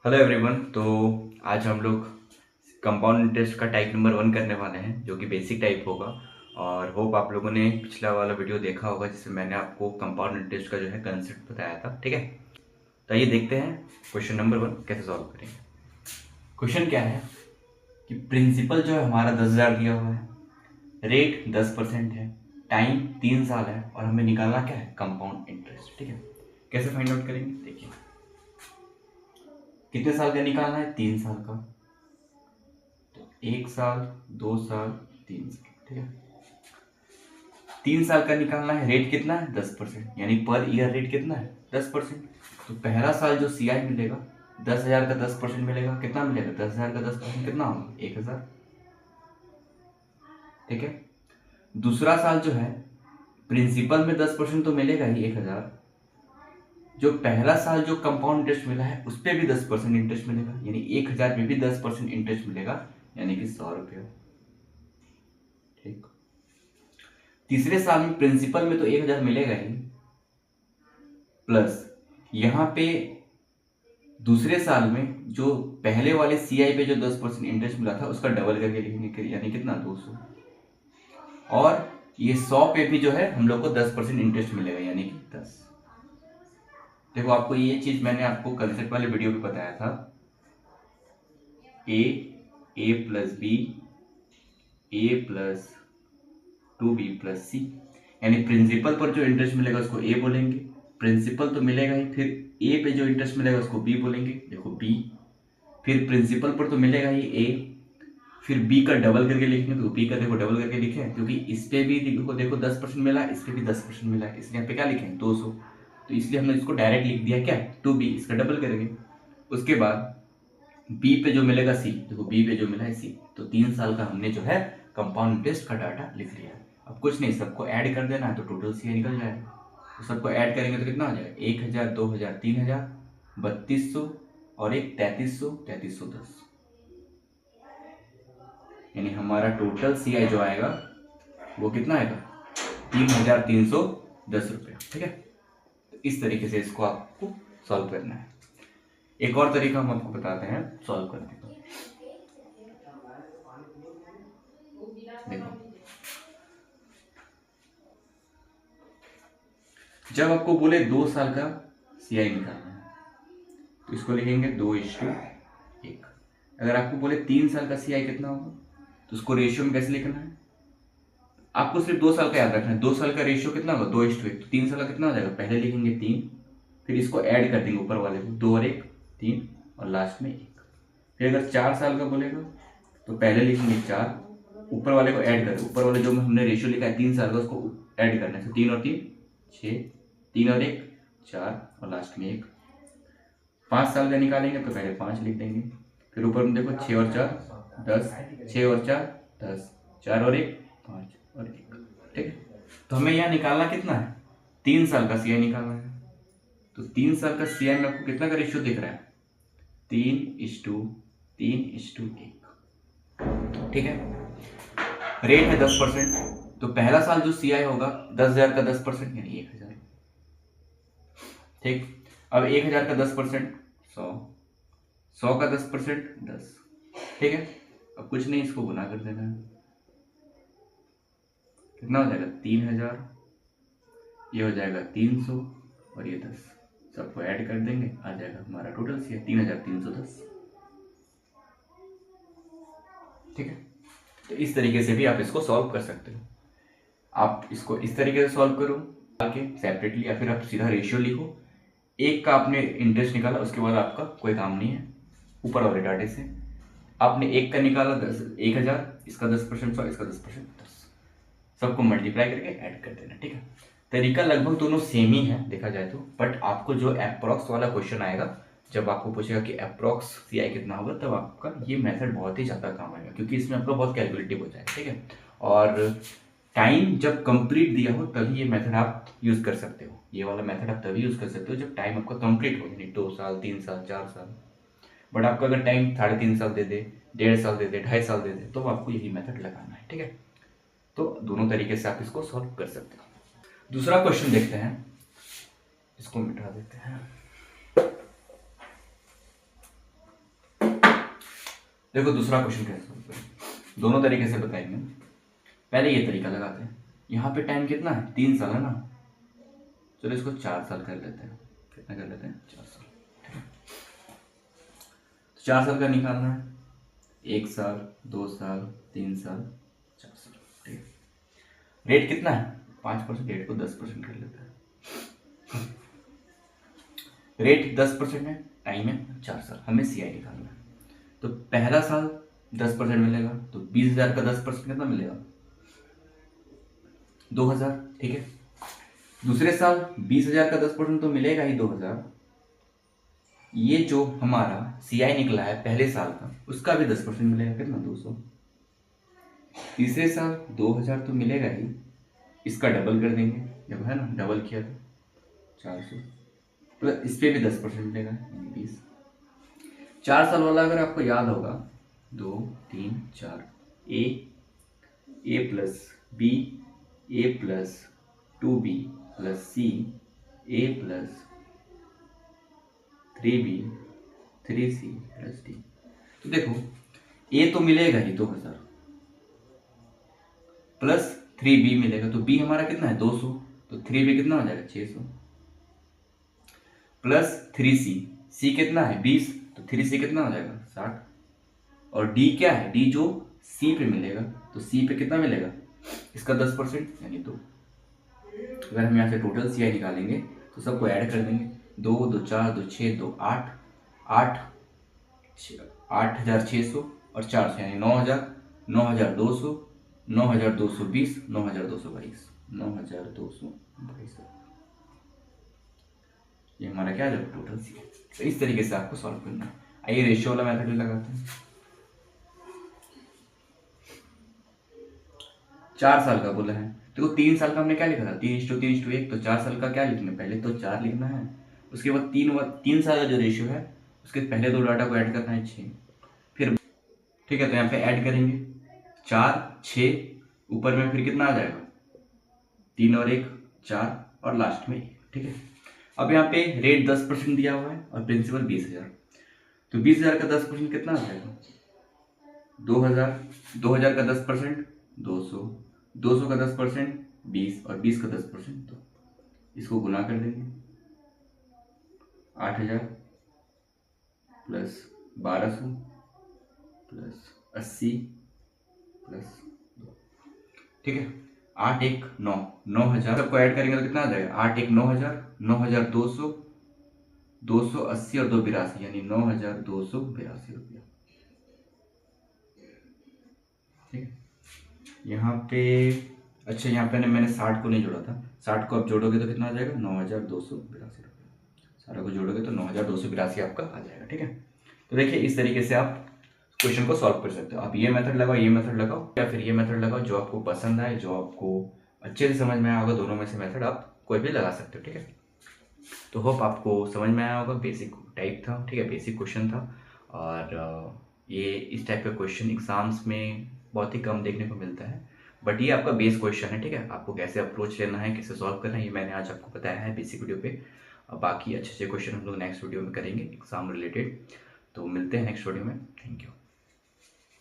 Hello everyone. तो आज हम लोग कंपाउंड इंटरेस्ट का टाइप नंबर 1 करने वाले हैं, जो कि बेसिक टाइप होगा। और होप आप लोगों ने पिछला वाला वीडियो देखा होगा जिसमें मैंने आपको कंपाउंड इंटरेस्ट का जो है कंसेप्ट बताया था। ठीक है, तो आइए देखते हैं क्वेश्चन नंबर 1 कैसे सॉल्व करेंगे। क्वेश्चन क्या है कि प्रिंसिपल जो है हमारा 10,000 दिया हुआ है, रेट 10% है, टाइम 3 साल है और हमें निकालना क्या है, कंपाउंड इंटरेस्ट। ठीक है, कैसे फाइंड आउट करेंगे देखिए। कितने साल का निकालना है, 3 साल का। 1 साल, 2 साल, 3 साल। ठीक है, 3 साल का निकालना है, रेट कितना है, 10%, यानी पर ईयर रेट कितना है, 10%। तो पहला साल जो CI मिलेगा 10,000 का 10% मिलेगा, कितना मिलेगा, 10,000 का 10% कितना होगा, 1,000। ठीक है, दूसरा साल जो है प्रिंसिपल में 10% तो मिलेगा ही, 1,000। जो पहला साल जो कंपाउंड इंटरेस्ट मिला है उस पर भी 10% इंटरेस्ट मिलेगा, यानी 1,000 में भी 10% इंटरेस्ट मिलेगा, यानी कि 100 रुपया। ठीक, तीसरे साल में प्रिंसिपल में तो 1,000 मिलेगा ही, प्लस यहाँ पे दूसरे साल में जो पहले वाले CI पे जो 10% इंटरेस्ट मिला था उसका डबल करके लिखेंगे, यानी कितना, 200। और ये 100 पे भी जो है हम लोग को 10% इंटरेस्ट मिलेगा, यानी कि 10। देखो, आपको ये चीज मैंने आपको कंसेप्ट वाले वीडियो पे बताया था, ए plus B, A plus 2b plus सी, यानी प्रिंसिपल पर जो इंटरेस्ट मिलेगा उसको ए बोलेंगे, प्रिंसिपल तो मिलेगा ही, फिर ए पे जो इंटरेस्ट मिलेगा उसको बी बोलेंगे, देखो बी, फिर प्रिंसिपल पर तो मिलेगा ही ए, फिर बी का डबल करके लिखेंगे, तो बी का देखो डबल करके लिखे हैं, क्योंकि इस पे भी देखो 10% मिला, इस पे भी 10% मिला, इसलिए यहाँ पे क्या लिखें, 200। तो इसलिए हमने इसको डायरेक्ट लिख दिया क्या, 2b, इसका डबल करेंगे। उसके बाद बी पे जो मिलेगा सी, देखो बी पे जो मिला है सी, तो 3 साल का हमने जो है कंपाउंड इंटरेस्ट का डाटा लिख लिया है। अब कुछ नहीं, सबको ऐड कर देना है तो टोटल सी निकल जाएगा। तो सबको ऐड करेंगे तो कितना हो जाएगा, 1,000, 2,000, 3,000, 3,200 और एक 3,300, 3,310, यानी हमारा टोटल CI जो आएगा वो कितना आएगा, 3,310 रुपया। ठीक है, तो इस तरीके से इसको आपको सॉल्व करना है। एक और तरीका हम आपको बताते हैं सॉल्व करने का। देखो, जब आपको बोले 2 साल का CI निकालना है तो इसको लिखेंगे 2:1। अगर आपको बोले 3 साल का CI कितना होगा तो उसको रेशियो में कैसे लिखना है, आपको सिर्फ 2 साल का याद रखना है। 2 साल का रेशियो कितना होगा, 2:1। तो 3 साल का कितना हो जाएगा, पहले लिखेंगे 3, फिर इसको ऐड कर देंगे ऊपर वाले को, 2 और 1 3, और लास्ट में 1। फिर अगर 4 साल का बोलेगा तो पहले लिखेंगे 4, ऊपर वाले को ऐड करें, ऊपर वाले जो हमने रेशियो लिखा है 3 साल का उसको ऐड करना है, 3 और 3 6, 3 और 1 4, और लास्ट में 1। 5 साल का निकालेंगे तो पहले 5 लिख देंगे, फिर ऊपर में देखो 6 और 4 10, 6 और 4 10, 4 और 1 5 और 1। ठीक है, तो हमें यहाँ निकालना कितना है, 3 साल का CI निकालना है। तो 3 साल का CI में आपको कितना का रेशियो दिख रहा है, 3:3:1। ठीक है, रेट है 10%, तो पहला साल जो CI होगा 10,000 का 10%, यानी 1,000। ठीक, अब 1,000 का 10% 100, 100 का 10% 10। ठीक है, अब कुछ नहीं, इसको गुना कर देना है, कितना हो जाएगा, 3,000, ये हो जाएगा 300 और ये 10, सबको ऐड कर देंगे, आ जाएगा हमारा टोटल CI 3,310। ठीक है, तो इस तरीके से भी आप इसको सॉल्व कर सकते हो। आप इसको इस तरीके से सॉल्व करो आके सेपरेटली, या फिर आप सीधा रेशियो लिखो, एक का आपने इंटरेस्ट निकाला, उसके बाद आपका कोई काम नहीं है। ऊपर वाले डाटे से आपने एक का निकाला 1,000, इसका 10% 100, इसका 10% 10, सबको मल्टीप्लाई करके ऐड कर देना। ठीक है, तरीका लगभग दोनों सेम ही है देखा जाए तो, बट आपको जो अप्रॉक्स वाला क्वेश्चन आएगा, जब आपको पूछेगा कि अप्रॉक्स CI कितना होगा, तब आपका ये मेथड बहुत ही ज़्यादा काम आएगा, क्योंकि इसमें आपका बहुत कैलकुलेटिव हो जाएगा। ठीक है, और टाइम जब कंप्लीट दिया हो तभी ये मेथड आप यूज़ कर सकते हो, ये वाला मेथड आप तभी यूज़ कर सकते हो जब टाइम आपका कंप्लीट हो, यानी 2 साल 3 साल 4 साल। बट आपका अगर टाइम 3.5 साल दे दे, 1.5 साल दे दे, 2.5 साल दे दे, तो आपको यही मेथड लगाना है। ठीक है, तो दोनों तरीके से आप इसको सॉल्व कर सकते हो। दूसरा क्वेश्चन देखते हैं, इसको मिटा देते हैं। देखो दूसरा क्वेश्चन कैसे सॉल्व करें, दोनों तरीके से बताएंगे। पहले ये तरीका लगाते हैं, यहाँ पे टाइम कितना है 3 साल है ना, चलो इसको 4 साल कर लेते हैं। कितना कर लेते हैं 4 साल, ठीक है। तो 4 साल का निकालना है, 1 साल 2 साल 3 साल 4 साल, ठीक है। रेट कितना है 5%, रेट को 10% कर लेते हैं। रेट 10% है, टाइम है 4 साल, हमें CI निकालना है। तो पहला साल 10% मिलेगा, तो 20,000 का 10% कितना मिलेगा 2,000, ठीक है। दूसरे साल 20,000 का 10% तो मिलेगा ही 2,000। ये जो हमारा CI निकला है पहले साल का, उसका भी 10% मिलेगा, कितना 200। तीसरे साल 2,000 तो मिलेगा ही, इसका डबल कर देंगे, जब है ना डबल किया तो 400, प्लस इस पर भी 10% मिलेगा 20। 4 साल वाला अगर आपको याद होगा 2 3 4, A plus B, A plus 2b plus C, A plus 3b 3c plus D. तो देखो ए तो मिलेगा ही 2,000, प्लस 3b मिलेगा, तो b हमारा कितना है 200, तो 3b कितना हो जाएगा 600, प्लस 3c, c कितना है 20, तो 3c कितना हो जाएगा 60, और d क्या है, d जो c पे मिलेगा, तो c पे कितना मिलेगा इसका 10% यानी 2। अगर हम यहाँ से टोटल CI निकालेंगे तो सबको ऐड कर देंगे, 2 2 4 2 6 2 8 8,600 और 400 यानी 9,000, 9,200, 9,220, 9,222, 9,222। ये हमारा क्या है टोटल CI। तो इस तरीके से आपको सॉल्व करना है। आइए रेशियो वाला मेथड भी लगाते हैं। 4 साल का बोला है, देखो 3 साल का हमने क्या लिखा था 3:3:1, तो 4 साल का क्या लिखना है, पहले तो 4 लिखना है, उसके बाद 3 साल का जो रेशियो है उसके पहले 2 डाटा को ऐड करना है 6, फिर ठीक है। तो यहाँ पे ऐड करेंगे 4 6, ऊपर में फिर कितना आ जाएगा 3 और 1 4 और लास्ट में 1, ठीक है। अब यहाँ पे रेट 10% दिया हुआ है और प्रिंसिपल 20,000, तो 20,000 का 10% कितना आ जाएगा 2,000, 2,000 का 10% 200, 200 का 10% 20 और 20 का 10% तो इसको गुना कर देंगे, 8,000 प्लस 1,200 प्लस 80 प्लस 2, ठीक है। 8 1 9, 9,000 सबको ऐड करेंगे तो कितना आ जाएगा 8 1 9,000, 9,200, 280 और 2 82 यानी 9,282 रुपया, ठीक है। यहाँ पे अच्छा, यहाँ पे मैंने 60 को नहीं जोड़ा था, 60 को आप जोड़ोगे तो कितना आ जाएगा 9,282 रुपये, सारा को जोड़ोगे तो 9,282 आपका आ जाएगा, ठीक है। तो देखिए इस तरीके से आप क्वेश्चन को सॉल्व कर सकते हो। आप ये मेथड लगाओ, ये मेथड लगाओ, या फिर ये मेथड लगाओ, जो आपको पसंद आए, जो आपको अच्छे से समझ में आया होगा, दोनों में से मेथड आप कोई भी लगा सकते हो, ठीक है। तो होप आपको समझ में आया होगा, बेसिक टाइप था, ठीक है, बेसिक क्वेश्चन था। और ये इस टाइप का क्वेश्चन एग्जाम्स में बहुत ही कम देखने को मिलता है, बट ये आपका बेस क्वेश्चन है, ठीक है। आपको कैसे अप्रोच लेना है, कैसे सॉल्व करना है, ये मैंने आज आपको बताया है बेसिक वीडियो पे। बाकी अच्छे अच्छे क्वेश्चन हम लोग नेक्स्ट वीडियो में करेंगे एग्जाम रिलेटेड। तो मिलते हैं नेक्स्ट वीडियो में, थैंक यू।